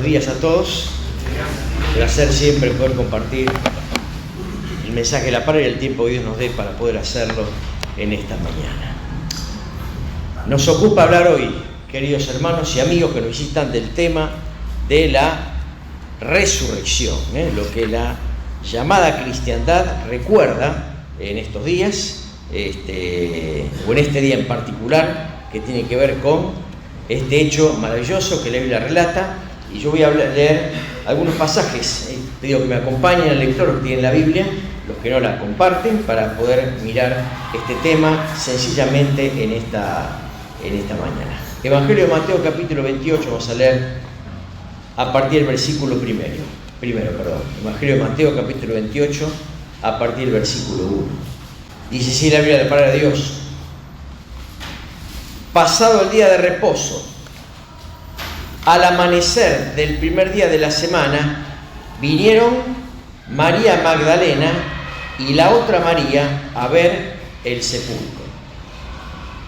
días a todos. Placer siempre poder compartir el mensaje de la palabra y el tiempo que Dios nos dé para poder hacerlo en esta mañana. Nos ocupa hablar hoy, queridos hermanos y amigos que nos visitan, del tema de la resurrección, lo que la llamada cristiandad recuerda en estos días, o en este día en particular, que tiene que ver con este hecho maravilloso que la Biblia relata. Y yo voy a leer algunos pasajes. Pido que me acompañen al lector, los que tienen la Biblia, los que no la comparten, para poder mirar este tema sencillamente en esta mañana. Evangelio de Mateo, capítulo 28, vamos a leer a partir del versículo primero. Evangelio de Mateo, capítulo 28, a partir del versículo 1. Dice así la Biblia, la palabra de Dios: pasado el día de reposo, al amanecer del primer día de la semana, vinieron María Magdalena y la otra María a ver el sepulcro.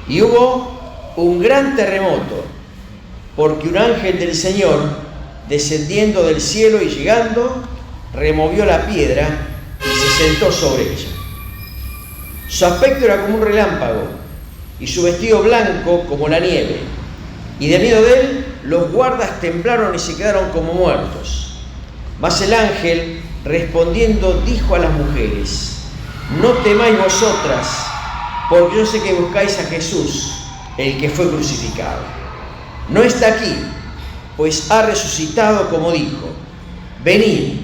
Y hubo un gran terremoto, porque un ángel del Señor, descendiendo del cielo y llegando, removió la piedra y se sentó sobre ella. Su aspecto era como un relámpago, y su vestido blanco como la nieve. Y de miedo de él, los guardas temblaron y se quedaron como muertos. Mas el ángel, respondiendo, dijo a las mujeres: no temáis vosotras, porque yo sé que buscáis a Jesús, el que fue crucificado. No está aquí, pues ha resucitado como dijo. Venid,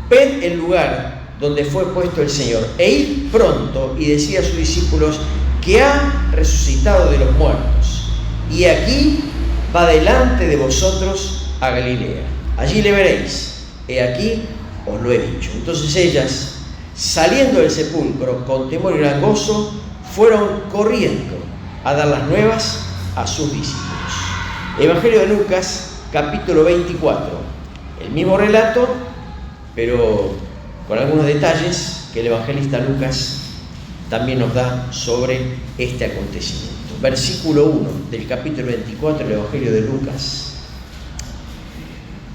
ved el lugar donde fue puesto el Señor, e id pronto y decid a sus discípulos que ha resucitado de los muertos, y aquí va delante de vosotros a Galilea. Allí le veréis, he aquí os lo he dicho. Entonces ellas, saliendo del sepulcro con temor y gran gozo, fueron corriendo a dar las nuevas a sus discípulos. Evangelio de Lucas, capítulo 24. El mismo relato, pero con algunos detalles que el evangelista Lucas también nos da sobre este acontecimiento. Versículo 1 del capítulo 24 del Evangelio de Lucas.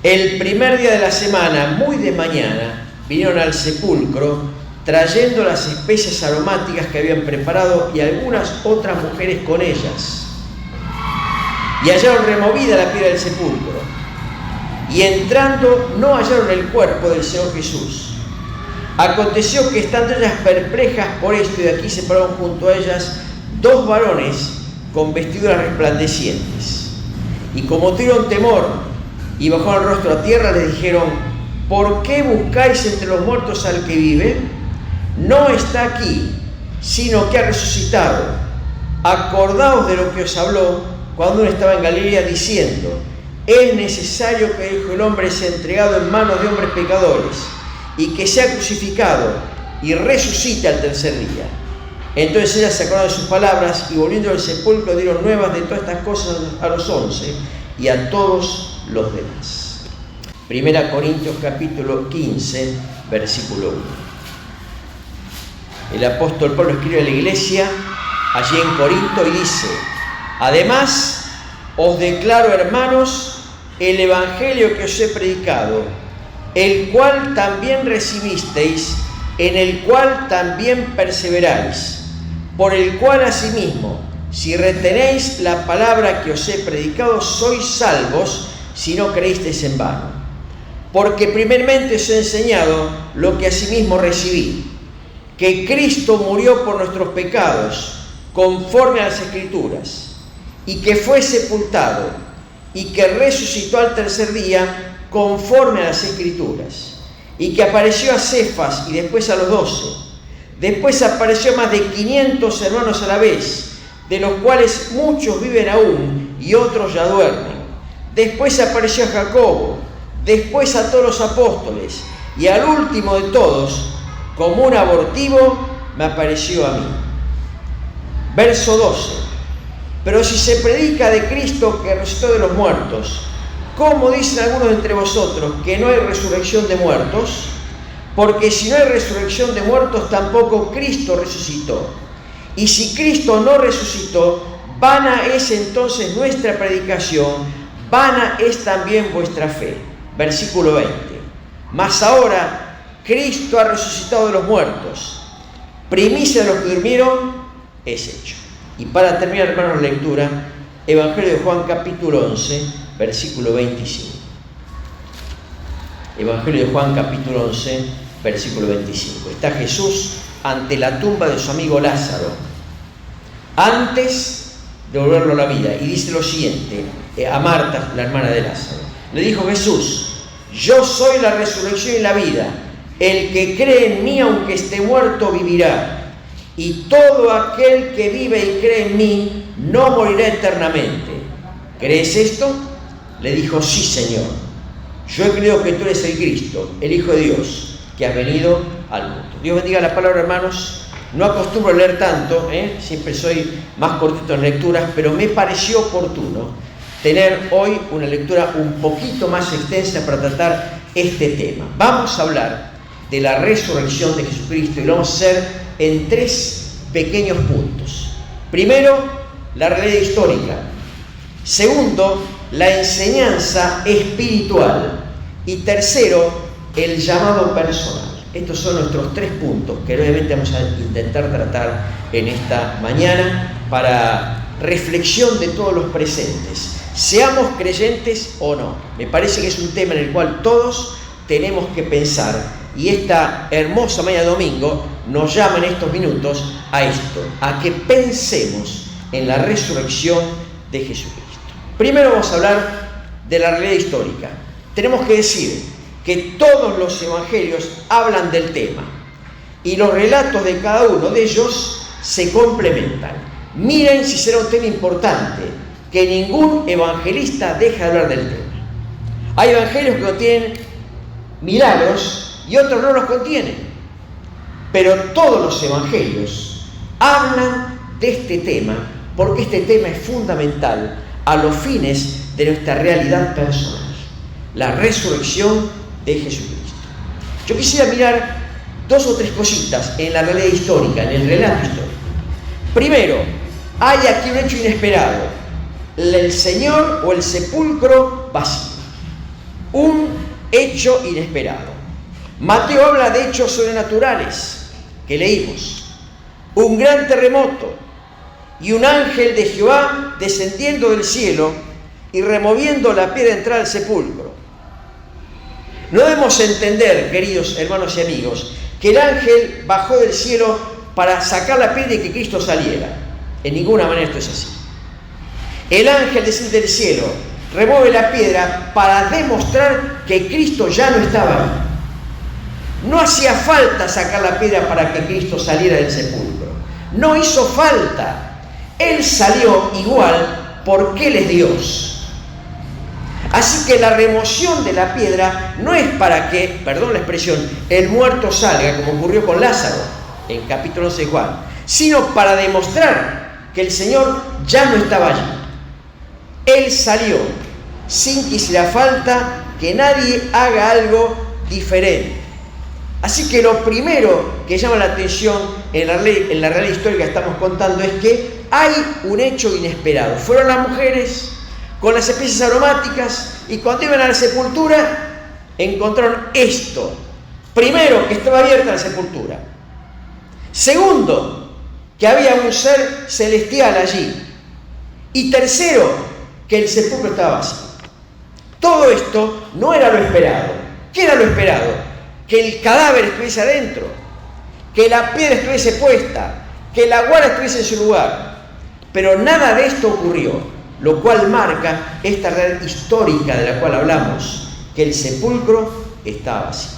El primer día de la semana, muy de mañana, vinieron al sepulcro trayendo las especias aromáticas que habían preparado y algunas otras mujeres con ellas. Y hallaron removida la piedra del sepulcro. Y entrando no hallaron el cuerpo del Señor Jesús. Aconteció que estando ellas perplejas por esto, y de aquí se pararon junto a ellas dos varones con vestiduras resplandecientes. Y como tuvieron temor y bajaron el rostro a tierra, les dijeron: ¿por qué buscáis entre los muertos al que vive? No está aquí, sino que ha resucitado. Acordaos de lo que os habló cuando uno estaba en Galilea, diciendo: es necesario que el Hijo del Hombre sea entregado en manos de hombres pecadores, y que sea crucificado y resucite al tercer día. Entonces ellas se acordaron de sus palabras, y volviendo del sepulcro dieron nuevas de todas estas cosas a los 11 y a todos los demás. 1 Corintios capítulo 15, versículo 1. El apóstol Pablo escribe a la iglesia allí en Corinto y dice: además os declaro, hermanos, el evangelio que os he predicado, el cual también recibisteis, en el cual también perseveráis, por el cual asimismo, si retenéis la palabra que os he predicado, sois salvos, si no creísteis en vano. Porque primeramente os he enseñado lo que asimismo recibí, que Cristo murió por nuestros pecados, conforme a las Escrituras, y que fue sepultado, y que resucitó al tercer día, conforme a las Escrituras, y que apareció a Cefas y después a los 12. Después apareció a más de 500 hermanos a la vez, de los cuales muchos viven aún y otros ya duermen. Después apareció a Jacobo, después a todos los apóstoles, y al último de todos, como un abortivo, me apareció a mí. Verso 12. Pero si se predica de Cristo que resucitó de los muertos, ¿cómo dicen algunos de entre vosotros que no hay resurrección de muertos? Porque si no hay resurrección de muertos, tampoco Cristo resucitó. Y si Cristo no resucitó, vana es entonces nuestra predicación, vana es también vuestra fe. versículo 20. Mas ahora Cristo ha resucitado de los muertos, primicia de los que durmieron es hecho. Y para terminar, hermanos, la lectura, Evangelio de Juan capítulo 11, versículo 25. Evangelio de Juan capítulo 11, versículo 25. Está Jesús ante la tumba de su amigo Lázaro, antes de volverlo a la vida, y dice lo siguiente a Marta, la hermana de Lázaro. Le dijo Jesús: yo soy la resurrección y la vida. El que cree en mí, aunque esté muerto, vivirá. Y todo aquel que vive y cree en mí, no morirá eternamente. ¿Crees esto? Le dijo: sí, Señor. Yo he creído que tú eres el Cristo, el Hijo de Dios, que has venido al mundo. Dios bendiga la palabra, hermanos. No acostumbro a leer tanto, siempre soy más cortito en lecturas, pero me pareció oportuno tener hoy una lectura un poquito más extensa para tratar este tema. Vamos a hablar de la resurrección de Jesucristo y lo vamos a hacer en 3 pequeños puntos. Primero, la realidad histórica. Segundo, la enseñanza espiritual. Y tercero, el llamado personal. Estos son nuestros 3 puntos que obviamente vamos a intentar tratar en esta mañana para reflexión de todos los presentes. Seamos creyentes o no. Me parece que es un tema en el cual todos tenemos que pensar, y esta hermosa mañana de domingo nos llama en estos minutos a esto, a que pensemos en la resurrección de Jesucristo. Primero vamos a hablar de la realidad histórica. Tenemos que decir que todos los evangelios hablan del tema y los relatos de cada uno de ellos se complementan. Miren si será un tema importante, que ningún evangelista deja de hablar del tema. Hay evangelios que contienen milagros y otros no los contienen, pero todos los evangelios hablan de este tema porque este tema es fundamental a los fines de nuestra realidad personal, la resurrección de Jesucristo. Yo quisiera mirar 2 o 3 cositas en la realidad histórica, en el relato histórico. Primero, hay aquí un hecho inesperado: el Señor o el sepulcro vacío. Un hecho inesperado. Mateo habla de hechos sobrenaturales que leímos: un gran terremoto y un ángel de Jehová descendiendo del cielo y removiendo la piedra de entrada al sepulcro. No debemos entender, queridos hermanos y amigos, que el ángel bajó del cielo para sacar la piedra y que Cristo saliera. En ninguna manera esto es así. El ángel desciende del cielo, remueve la piedra para demostrar que Cristo ya no estaba ahí. No hacía falta sacar la piedra para que Cristo saliera del sepulcro. No hizo falta. Él salió igual porque Él es Dios. Así que la remoción de la piedra no es para que, perdón la expresión, el muerto salga, como ocurrió con Lázaro en capítulo 11 de Juan, sino para demostrar que el Señor ya no estaba allí. Él salió sin que hiciera falta que nadie haga algo diferente. Así que lo primero que llama la atención en la realidad histórica que estamos contando es que hay un hecho inesperado. Fueron las mujeres con las especies aromáticas y cuando iban a la sepultura encontraron esto. Primero, que estaba abierta la sepultura. Segundo, que había un ser celestial allí. Y tercero, que el sepulcro estaba vacío. Todo esto no era lo esperado. ¿Qué era lo esperado? Que el cadáver estuviese adentro, que la piedra estuviese puesta, que la guarda estuviese en su lugar. Pero nada de esto ocurrió, lo cual marca esta realidad histórica de la cual hablamos, que el sepulcro estaba vacío.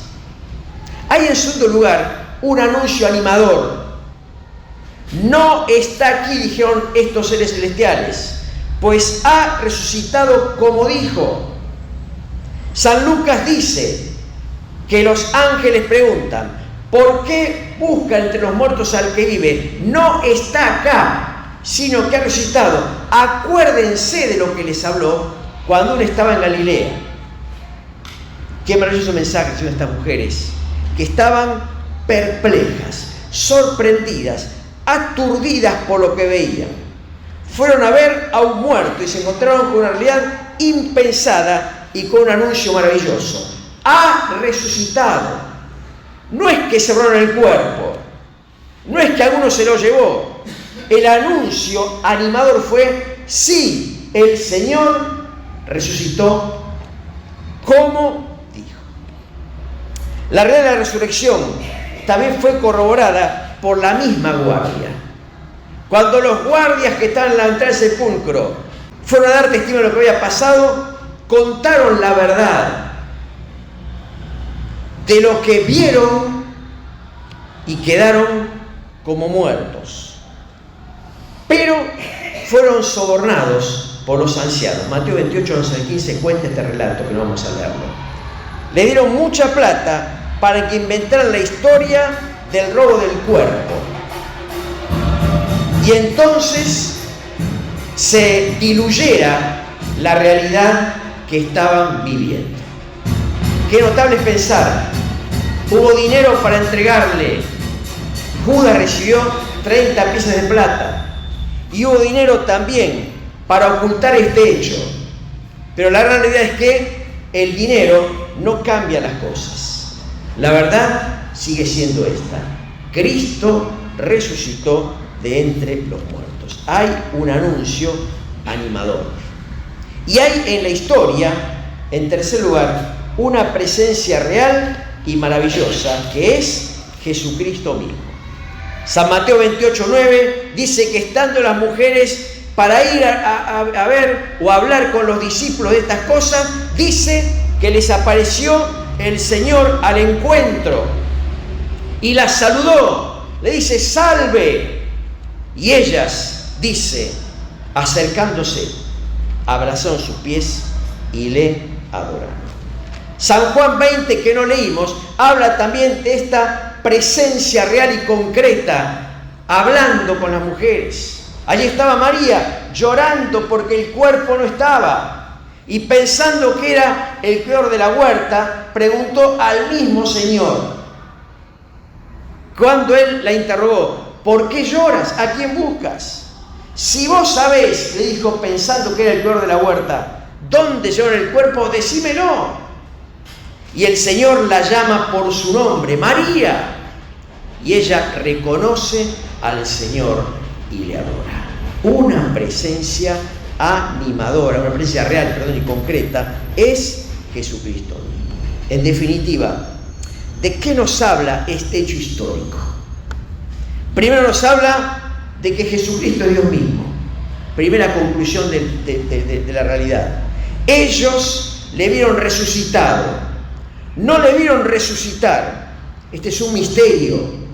Hay en segundo lugar un anuncio animador. No está aquí, dijeron estos seres celestiales, pues ha resucitado como dijo. San Lucas dice que los ángeles preguntan: ¿por qué buscan entre los muertos al que vive? No está acá, sino que ha resucitado. Acuérdense de lo que les habló cuando uno estaba en Galilea. Qué maravilloso mensaje son estas mujeres, que estaban perplejas, sorprendidas, aturdidas por lo que veían. Fueron a ver a un muerto y se encontraron con una realidad impensada y con un anuncio maravilloso. Ha resucitado. No es que se robaron el cuerpo, no es que alguno se lo llevó. El anuncio animador fue: sí, el Señor resucitó como dijo. La realidad de la resurrección también fue corroborada por la misma guardia. Cuando los guardias que estaban en la entrada del sepulcro fueron a dar testimonio de lo que había pasado, contaron la verdad de lo que vieron y quedaron como muertos. Pero fueron sobornados por los ancianos. Mateo 28, 11 al 15 cuenta este relato, que no vamos a leerlo. Le dieron mucha plata para que inventaran la historia del robo del cuerpo. Y entonces se diluyera la realidad que estaban viviendo. Qué notable es pensar, hubo dinero para entregarle. Judas recibió 30 piezas de plata. Y hubo dinero también para ocultar este hecho. Pero la realidad es que el dinero no cambia las cosas. La verdad sigue siendo esta: Cristo resucitó de entre los muertos. Hay un anuncio animador. Y hay en la historia, en tercer lugar, una presencia real y maravillosa, que es Jesucristo mismo. San Mateo 28, 9 dice que estando las mujeres para ir a ver o a hablar con los discípulos de estas cosas, dice que les apareció el Señor al encuentro y las saludó. Le dice: salve. Y ellas, dice, acercándose, abrazaron sus pies y le adoraron. San Juan 20, que no leímos, habla también de esta presencia real y concreta, hablando con las mujeres. Allí estaba María llorando porque el cuerpo no estaba, y pensando que era el peor de la huerta, preguntó al mismo Señor. Cuando él la interrogó: ¿por qué lloras? ¿A quién buscas? Si vos sabés, le dijo, pensando que era el peor de la huerta, ¿dónde llora el cuerpo? Decímelo. Y el Señor la llama por su nombre: María. Y ella reconoce al Señor y le adora. Una presencia animadora, una presencia real, y concreta, es Jesucristo. En definitiva, ¿de qué nos habla este hecho histórico? Primero nos habla de que Jesucristo es Dios mismo. Primera conclusión de la realidad. Ellos le vieron resucitado. No le vieron resucitar. Este es un misterio.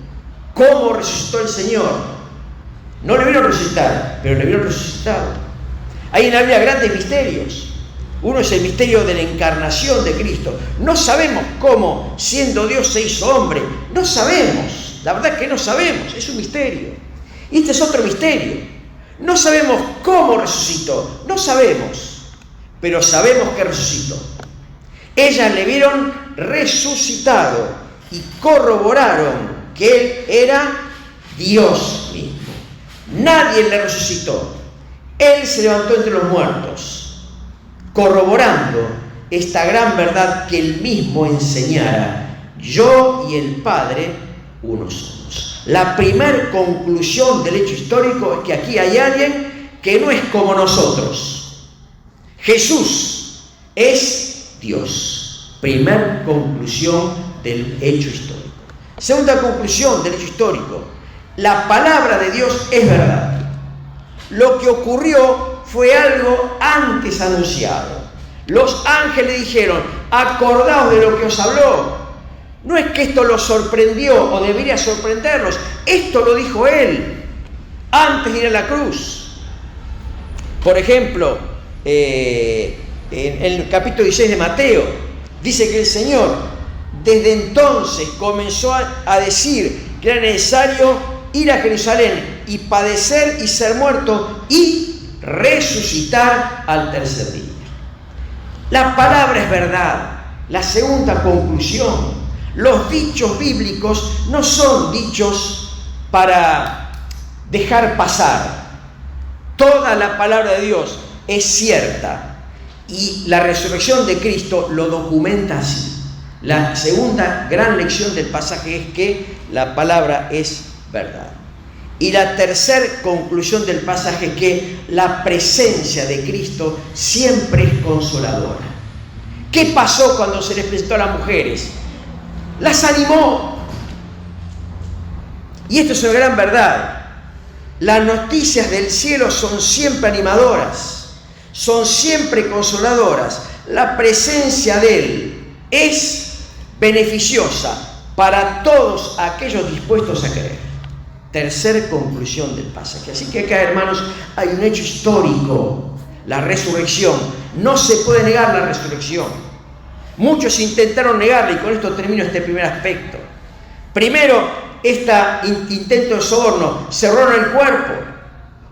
¿Cómo resucitó el Señor? No le vieron resucitar, pero le vieron resucitado. Hay en la Biblia grandes misterios. Uno es el misterio de la encarnación de Cristo. No sabemos cómo, siendo Dios, se hizo hombre. No sabemos. La verdad es que no sabemos. Es un misterio. Y este es otro misterio. No sabemos cómo resucitó. No sabemos. Pero sabemos que resucitó. Ellas le vieron resucitado y corroboraron que Él era Dios mismo. Nadie le resucitó. Él se levantó entre los muertos, corroborando esta gran verdad que Él mismo enseñara: yo y el Padre uno somos. La primer conclusión del hecho histórico es que aquí hay alguien que no es como nosotros. Jesús es Dios. Primer conclusión del hecho histórico. Segunda conclusión del hecho histórico: la palabra de Dios es verdad. Lo que ocurrió fue algo antes anunciado. Los ángeles dijeron: acordaos de lo que os habló. No es que esto los sorprendió o debería sorprenderlos. Esto lo dijo Él antes de ir a la cruz. Por ejemplo, en el capítulo 16 de Mateo, dice que el Señor desde entonces comenzó a decir que era necesario ir a Jerusalén y padecer y ser muerto y resucitar al tercer día. La palabra es verdad. La segunda conclusión: los dichos bíblicos no son dichos para dejar pasar. Toda la palabra de Dios es cierta Y la resurrección de Cristo lo documenta así. La segunda gran lección del pasaje es que la palabra es verdad. Y la tercera conclusión del pasaje es que la presencia de Cristo siempre es consoladora. ¿Qué pasó cuando se les presentó a las mujeres? Las animó. Y esto es una gran verdad. Las noticias del cielo son siempre animadoras, son siempre consoladoras. La presencia de Él es beneficiosa para todos aquellos dispuestos a creer. Tercer conclusión del pasaje. Así que acá, hermanos, hay un hecho histórico, la resurrección. No se puede negar la resurrección. Muchos intentaron negarla y con esto termino este primer aspecto. Primero, este intento de soborno, cerraron el cuerpo.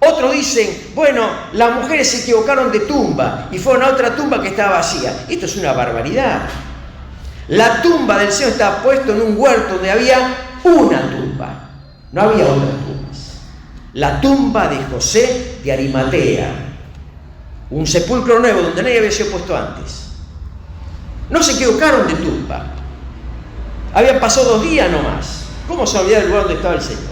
Otros dicen, bueno, las mujeres se equivocaron de tumba y fueron a otra tumba que estaba vacía. Esto es una barbaridad. La tumba del Señor estaba puesta en un huerto donde había una tumba, no había otras tumbas. La tumba de José de Arimatea, un sepulcro nuevo donde nadie había sido puesto antes. No se equivocaron de tumba. Habían pasado 2 días nomás. ¿Cómo se olvidó del lugar donde estaba el Señor?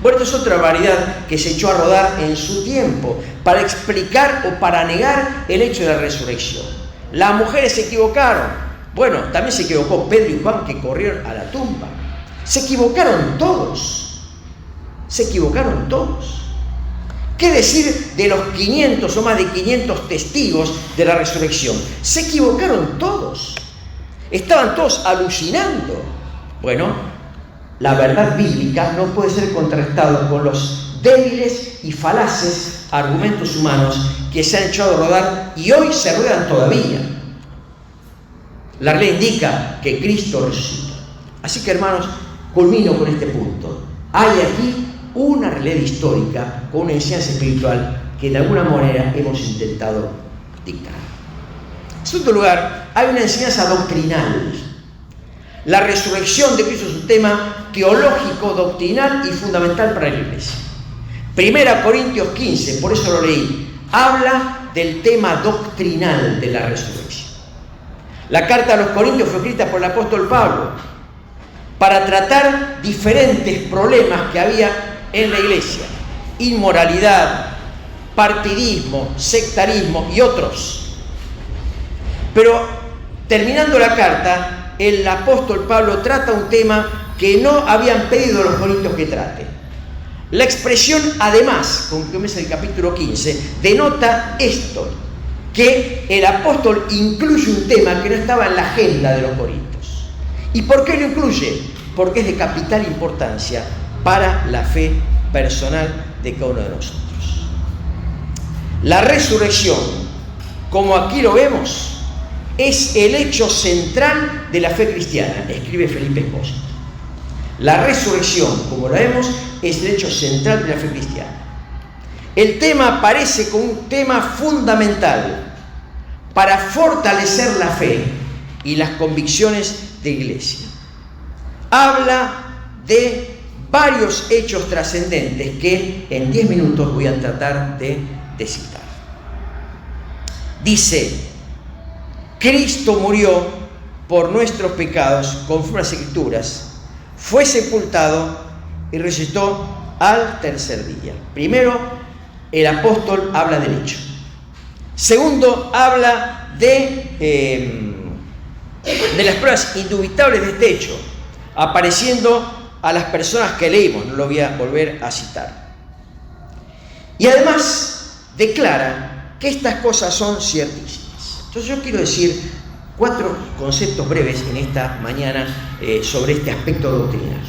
Bueno, esto es otra variedad que se echó a rodar en su tiempo para explicar o para negar el hecho de la resurrección. Las mujeres se equivocaron. Bueno, también se equivocó Pedro y Juan, que corrieron a la tumba. Se equivocaron todos. Se equivocaron todos. ¿Qué decir de los 500 o más de 500 testigos de la resurrección? Se equivocaron todos. Estaban todos alucinando. Bueno, la verdad bíblica no puede ser contrastada con los débiles y falaces argumentos humanos que se han echado a rodar y hoy se ruedan todavía. La realidad indica que Cristo resucitó. Así que, hermanos, culmino con este punto. Hay aquí una realidad histórica con una enseñanza espiritual que de alguna manera hemos intentado dictar. En segundo lugar, hay una enseñanza doctrinal. La resurrección de Cristo es un tema teológico, doctrinal y fundamental para la Iglesia. 1 Corintios 15, por eso lo leí, habla del tema doctrinal de la resurrección. La carta a los Corintios fue escrita por el apóstol Pablo para tratar diferentes problemas que había en la iglesia: inmoralidad, partidismo, sectarismo y otros. Pero terminando la carta, el apóstol Pablo trata un tema que no habían pedido los corintios que trate. La expresión además, con que comienza el capítulo 15, denota esto, que el apóstol incluye un tema que no estaba en la agenda de los corintios. ¿Y por qué lo incluye? Porque es de capital importancia para la fe personal de cada uno de nosotros. La resurrección, como aquí lo vemos, es el hecho central de la fe cristiana, escribe Felipe Espósito. La resurrección, como lo vemos, es el hecho central de la fe cristiana. El tema aparece como un tema fundamental para fortalecer la fe y las convicciones de iglesia. Habla de varios hechos trascendentes que en 10 minutos voy a tratar de citar. Dice: Cristo murió por nuestros pecados, conforme a las Escrituras, fue sepultado y resucitó al tercer día. Primero, el apóstol habla del hecho. Segundo, habla de las pruebas indubitables de este hecho, apareciendo a las personas que leímos, no lo voy a volver a citar. Y además declara que estas cosas son ciertísimas. Entonces yo quiero decir 4 conceptos breves en esta mañana sobre este aspecto doctrinal.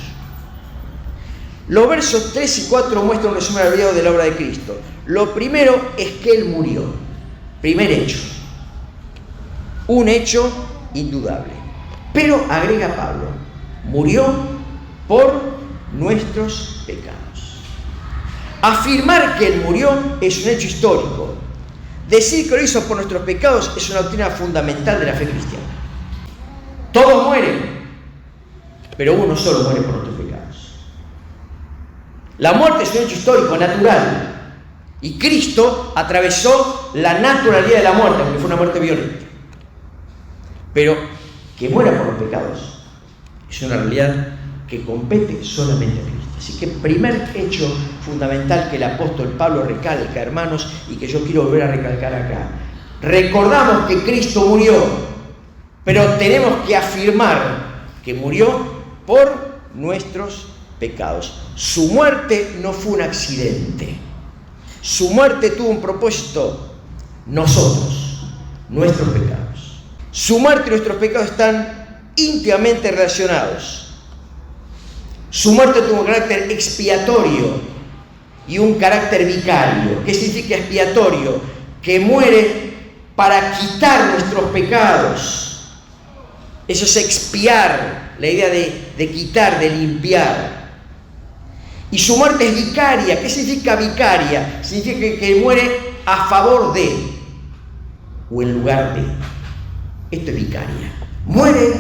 Los versos 3 y 4 muestran un resumen abreviado de la obra de Cristo. Lo primero es que Él murió. Primer hecho. Un hecho indudable. Pero, agrega Pablo, murió por nuestros pecados. Afirmar que Él murió es un hecho histórico. Decir que lo hizo por nuestros pecados es una doctrina fundamental de la fe cristiana. Todos mueren, pero uno solo muere por nuestros pecados. La muerte es un hecho histórico, natural. Y Cristo atravesó la naturalidad de la muerte, aunque fue una muerte violenta. Pero que muera por los pecados es una realidad que compete solamente a Cristo. Así que primer hecho fundamental que el apóstol Pablo recalca, hermanos, y que yo quiero volver a recalcar acá. Recordamos que Cristo murió, pero tenemos que afirmar que murió por nuestros pecados. Su muerte no fue un accidente. Su muerte tuvo un propósito: nosotros, nuestros pecados. Su muerte y nuestros pecados están íntimamente relacionados. Su muerte tuvo un carácter expiatorio y un carácter vicario. ¿Qué significa expiatorio? Que muere para quitar nuestros pecados. Eso es expiar, la idea de quitar, de limpiar. Y su muerte es vicaria. ¿Qué significa vicaria? Significa que muere a favor de o en lugar de. Esto es vicaria. Muere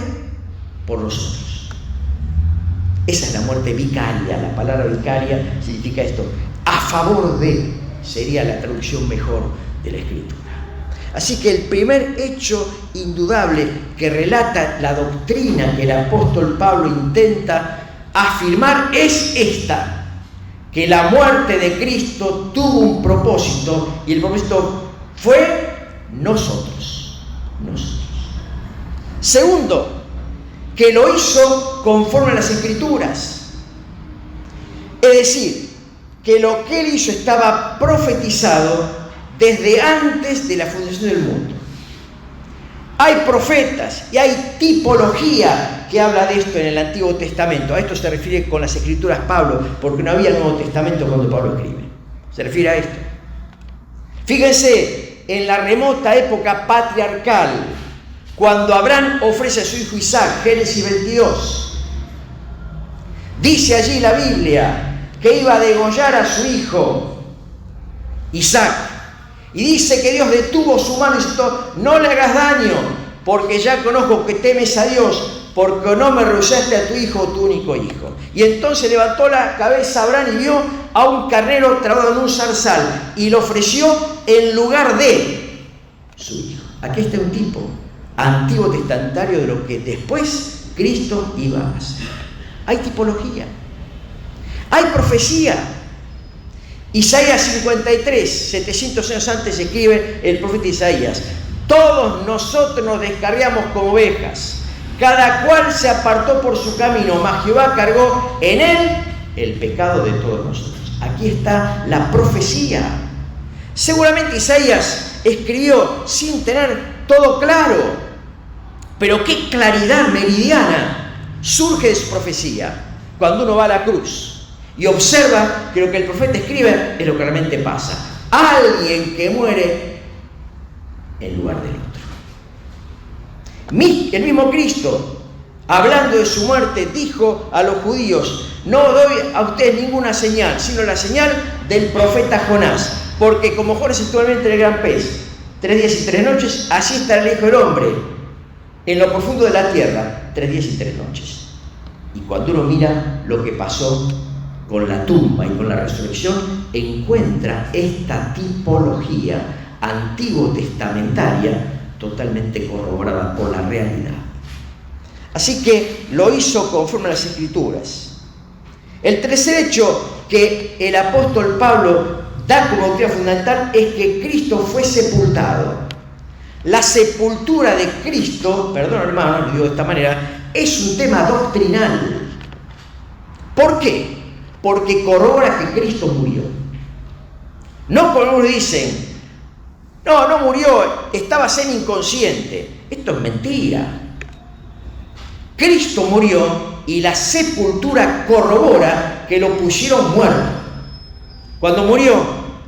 por nosotros. Esa es la muerte vicaria. La palabra vicaria significa esto. A favor de sería la traducción mejor de la Escritura. Así que el primer hecho indudable que relata la doctrina que el apóstol Pablo intenta afirmar es esta: que la muerte de Cristo tuvo un propósito, y el propósito fue nosotros. Segundo, que lo hizo conforme a las Escrituras. Es decir, que lo que él hizo estaba profetizado desde antes de la fundación del mundo. Hay profetas y hay tipología que habla de esto en el Antiguo Testamento. A esto se refiere con las Escrituras Pablo, porque no había Nuevo Testamento cuando Pablo escribe. Se refiere a esto. Fíjense, en la remota época patriarcal, cuando Abraham ofrece a su hijo Isaac, Génesis 22, dice allí la Biblia que iba a degollar a su hijo Isaac, y dice que Dios detuvo su mano y dijo: no le hagas daño, porque ya conozco que temes a Dios, porque no me rehusaste a tu hijo, tu único hijo. Y entonces levantó la cabeza Abraham y vio a un carnero trabado en un zarzal, y lo ofreció en lugar de su hijo. Aquí está un tipo antiguo testamentario de lo que después Cristo iba a hacer. Hay tipología, hay profecía. Isaías 53, 700 años antes, escribe el profeta Isaías: todos nosotros nos descarriamos como ovejas, cada cual se apartó por su camino, mas Jehová cargó en él el pecado de todos nosotros. Aquí está la profecía. Seguramente Isaías escribió sin tener todo claro, pero qué claridad meridiana surge de su profecía cuando uno va a la cruz y observa que lo que el profeta escribe es lo que realmente pasa. Alguien que muere en lugar del otro. El mismo Cristo, hablando de su muerte, dijo a los judíos: no doy a ustedes ninguna señal, sino la señal del profeta Jonás, porque como Jonás estuvo en el gran pez 3 días y 3 noches, así estará el Hijo del Hombre en lo profundo de la tierra 3 días y 3 noches. Y cuando uno mira lo que pasó con la tumba y con la resurrección, encuentra esta tipología antiguo testamentaria totalmente corroborada por la realidad. Así que lo hizo conforme a las Escrituras. El tercer hecho que el apóstol Pablo da como doctrina fundamental es que Cristo fue sepultado. La sepultura de Cristo, perdón hermano, lo digo de esta manera, es un tema doctrinal. ¿Por qué? Porque corrobora que Cristo murió. No como unos dicen: no murió, estaba semi inconsciente. Esto es mentira. Cristo murió y la sepultura corrobora que lo pusieron muerto. Cuando murió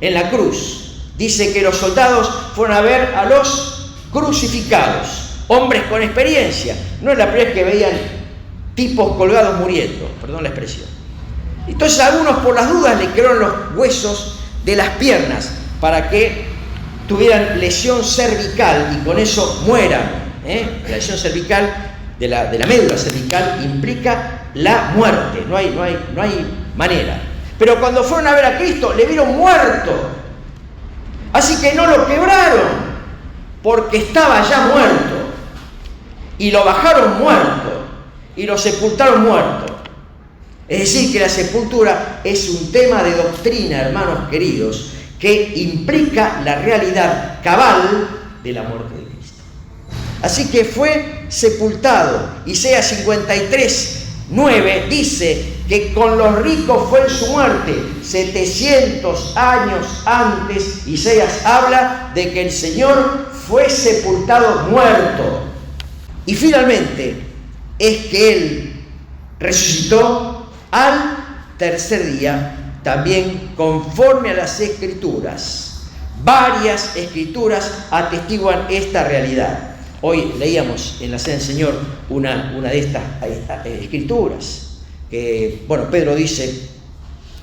en la cruz, dice que los soldados fueron a ver a los crucificados, hombres con experiencia. No es la primera vez que veían tipos colgados muriendo, perdón la expresión. Entonces algunos por las dudas le quebraron los huesos de las piernas para que tuvieran lesión cervical y con eso mueran. La lesión cervical de la médula cervical implica la muerte, no hay manera. Pero cuando fueron a ver a Cristo, le vieron muerto. Así que no lo quebraron, porque estaba ya muerto. Y lo bajaron muerto, y lo sepultaron muerto. Es decir, que la sepultura es un tema de doctrina, hermanos queridos, que implica la realidad cabal de la muerte de Cristo. Así que fue sepultado. Isaías 53:9 dice que con los ricos fue en su muerte. 700 años antes, Isaías habla de que el Señor fue sepultado muerto. Y finalmente es que Él resucitó al tercer día, también conforme a las Escrituras. Varias Escrituras atestiguan esta realidad. Hoy leíamos en la Cena del Señor una de estas Escrituras. Pedro dice,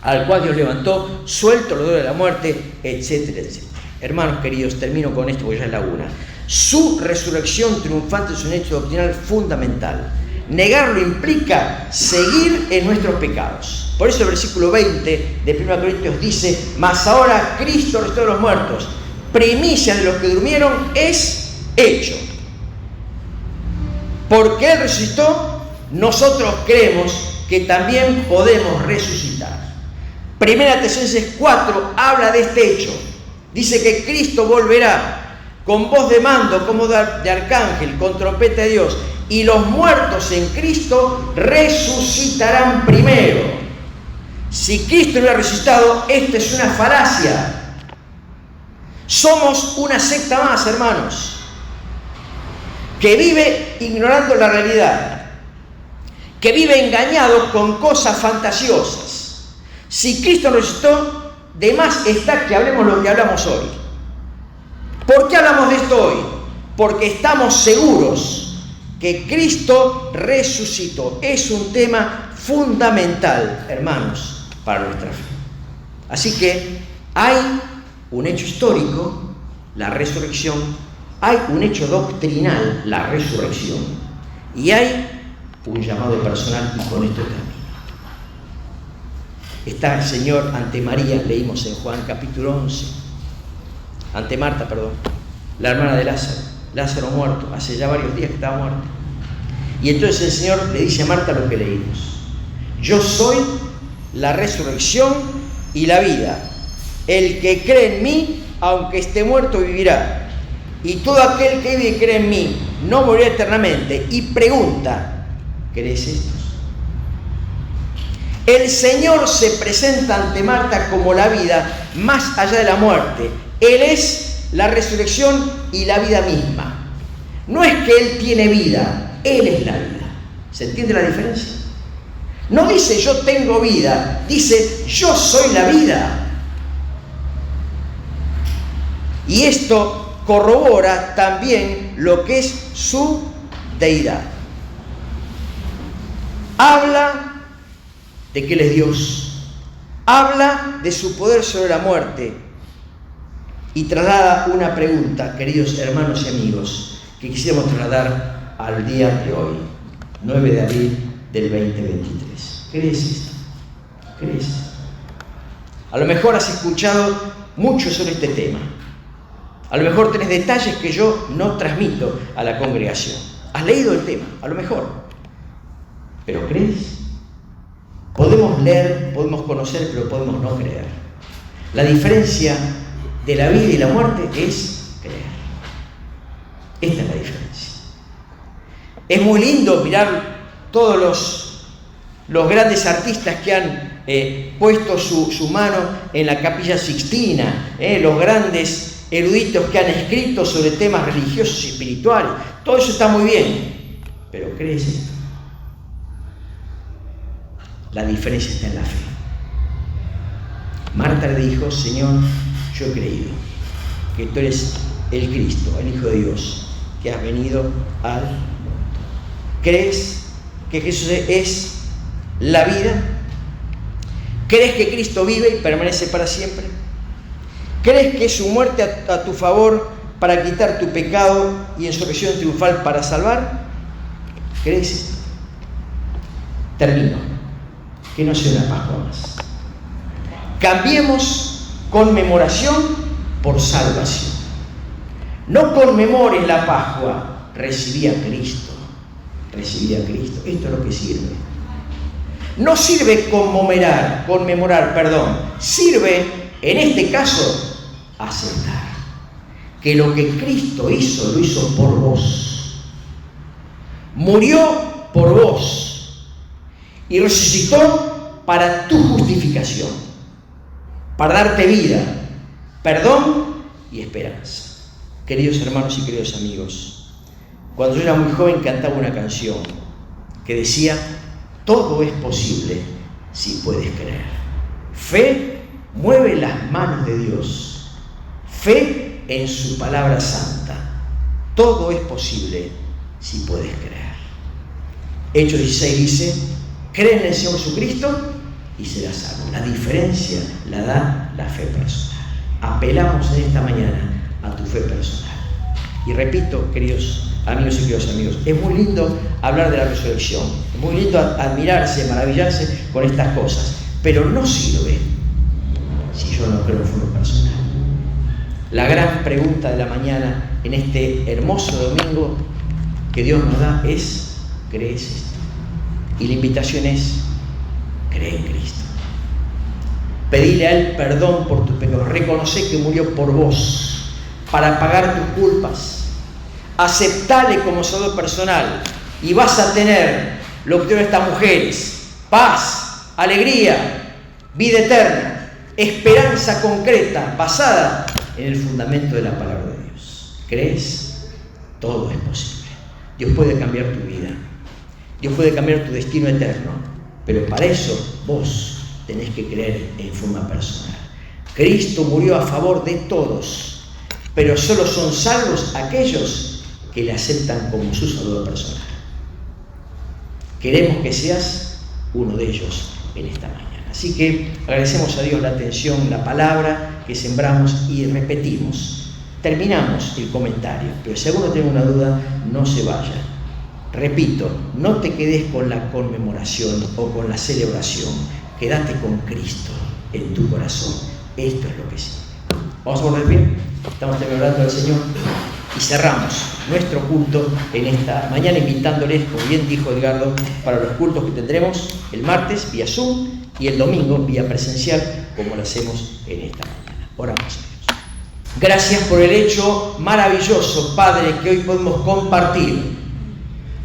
al cual Dios levantó, suelto los dolores de la muerte, etcétera, etcétera. Hermanos queridos, termino con esto porque ya es la una. Su resurrección triunfante es un hecho doctrinal fundamental. Negarlo implica seguir en nuestros pecados. Por eso el versículo 20 de 1 Corintios dice, mas ahora Cristo resucitó de los muertos, primicia de los que durmieron, es hecho. Porque Él resucitó, nosotros creemos que también podemos resucitar. Primera Tesalonicenses 4 habla de este hecho. Dice que Cristo volverá con voz de mando como de arcángel, con trompeta de Dios, y los muertos en Cristo resucitarán primero. Si Cristo no ha resucitado, esto es una falacia. Somos una secta más, hermanos, que vive ignorando la realidad, que vive engañado con cosas fantasiosas. Si Cristo no resucitó, de más está que hablemos lo que hablamos hoy. ¿Por qué hablamos de esto hoy? Porque estamos seguros que Cristo resucitó. Es un tema fundamental, hermanos, para nuestra fe. Así que hay un hecho histórico, la resurrección, hay un hecho doctrinal, la resurrección, y hay un llamado personal, y con esto termino. Está el Señor ante María, leímos en Juan capítulo 11, ante Marta, la hermana de Lázaro muerto, hace ya varios días que estaba muerto. Y entonces el Señor le dice a Marta lo que leímos: yo soy la resurrección y la vida. El que cree en mí, aunque esté muerto, vivirá. Y todo aquel que vive y cree en mí no morirá eternamente. Y pregunta: ¿crees esto? El Señor se presenta ante Marta como la vida más allá de la muerte. Él es la resurrección y la vida misma. No es que Él tiene vida, Él es la vida. ¿Se entiende la diferencia? No dice yo tengo vida, dice yo soy la vida. Y esto corrobora también lo que es su deidad. Habla de que Él es Dios, habla de su poder sobre la muerte y traslada una pregunta, queridos hermanos y amigos, que quisiéramos trasladar al día de hoy, 9 de abril del 2023. ¿Crees esto? ¿Crees esto? A lo mejor has escuchado mucho sobre este tema, a lo mejor tenés detalles que yo no transmito a la congregación, has leído el tema, a lo mejor, pero ¿crees? Podemos leer, podemos conocer, pero podemos no creer. La diferencia de la vida y la muerte es creer. Esta es la diferencia. Es muy lindo mirar todos los grandes artistas que han puesto su mano en la Capilla Sixtina, los grandes eruditos que han escrito sobre temas religiosos y espirituales. Todo eso está muy bien, pero ¿crees esto? La diferencia está en la fe. Marta le dijo: Señor, yo he creído que tú eres el Cristo, el Hijo de Dios, que has venido al mundo. ¿Crees que Jesús es la vida? ¿Crees que Cristo vive y permanece para siempre? ¿Crees que es su muerte a tu favor para quitar tu pecado y en su resurrección triunfal para salvar? ¿Crees esto? Termino. Que no sea una Pascua más. Cambiemos conmemoración por salvación. No conmemores la Pascua, recibí a Cristo. Recibí a Cristo. Esto es lo que sirve. No sirve conmemorar, sirve, en este caso, aceptar que lo que Cristo hizo, lo hizo por vos. Murió por vos y resucitó para tu justificación, para darte vida, perdón y esperanza. Queridos hermanos y queridos amigos, cuando yo era muy joven cantaba una canción que decía: todo es posible si puedes creer. Fe mueve las manos de Dios. Fe en su palabra santa. Todo es posible si puedes creer. Hechos 16 dice: cree en el Señor Jesucristo y serás salvo. La diferencia la da la fe personal. Apelamos en esta mañana a tu fe personal. Y repito, queridos amigos y queridos amigos, es muy lindo hablar de la resurrección, es muy lindo admirarse, maravillarse con estas cosas, pero no sirve si yo no creo en forma personal. La gran pregunta de la mañana en este hermoso domingo que Dios nos da es: ¿crees esto? Y la invitación es: cree en Cristo. Pedile a Él perdón por tus pecados. Reconoce que murió por vos para pagar tus culpas. Aceptale como salvador personal y vas a tener lo que tienen estas mujeres: paz, alegría, vida eterna, esperanza concreta basada en el fundamento de la palabra de Dios. ¿Crees? Todo es posible. Dios puede cambiar tu vida. Dios puede cambiar tu destino eterno. Pero para eso vos tenés que creer en forma personal. Cristo murió a favor de todos, pero solo son salvos aquellos que le aceptan como su salvador personal. Queremos que seas uno de ellos en esta mañana. Así que agradecemos a Dios la atención, la palabra que sembramos y repetimos. Terminamos el comentario, pero si alguno tiene una duda, no se vaya. Repito, no te quedes con la conmemoración o con la celebración. Quédate con Cristo en tu corazón. Esto es lo que sigue. Vamos a volver bien. Estamos celebrando al Señor y cerramos nuestro culto en esta mañana, invitándoles, como bien dijo Edgardo, para los cultos que tendremos el martes vía Zoom y el domingo vía presencial, como lo hacemos en esta mañana. Oramos a Dios. Gracias por el hecho maravilloso, Padre, que hoy podemos compartir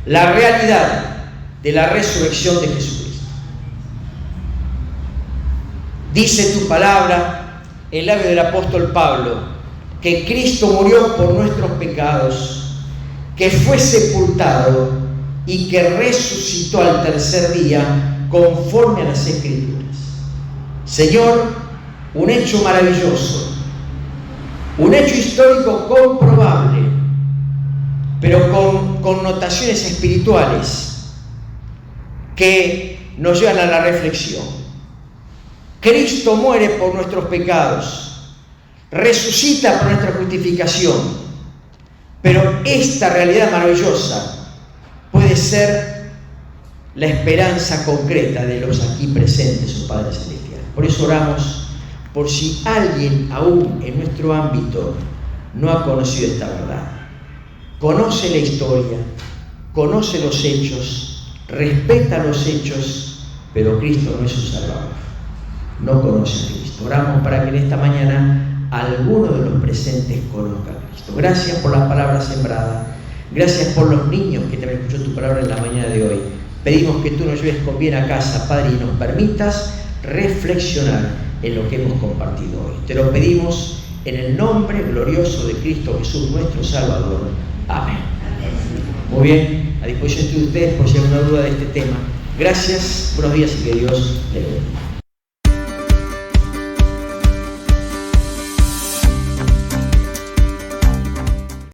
la realidad de la resurrección de Jesucristo. Dice tu palabra, en labio del apóstol Pablo, que Cristo murió por nuestros pecados, que fue sepultado y que resucitó al tercer día conforme a las Escrituras. Señor, un hecho maravilloso, un hecho histórico comprobable, pero con connotaciones espirituales que nos llevan a la reflexión. Cristo muere por nuestros pecados, resucita por nuestra justificación, pero esta realidad maravillosa puede ser la esperanza concreta de los aquí presentes, oh Padre Celestial. Por eso oramos por si alguien aún en nuestro ámbito no ha conocido esta verdad. Conoce la historia, conoce los hechos, respeta los hechos, pero Cristo no es su Salvador. No conoce a Cristo. Oramos para que en esta mañana alguno de los presentes conozca a Cristo. Gracias por la palabra sembrada. Gracias por los niños que también escuchó tu palabra en la mañana de hoy. Pedimos que tú nos lleves con bien a casa, Padre, y nos permitas reflexionar en lo que hemos compartido hoy. Te lo pedimos en el nombre glorioso de Cristo Jesús, nuestro Salvador. Amén. Muy bien, a disposición de ustedes por si hay alguna duda de este tema. Gracias, buenos días y que Dios les bendiga.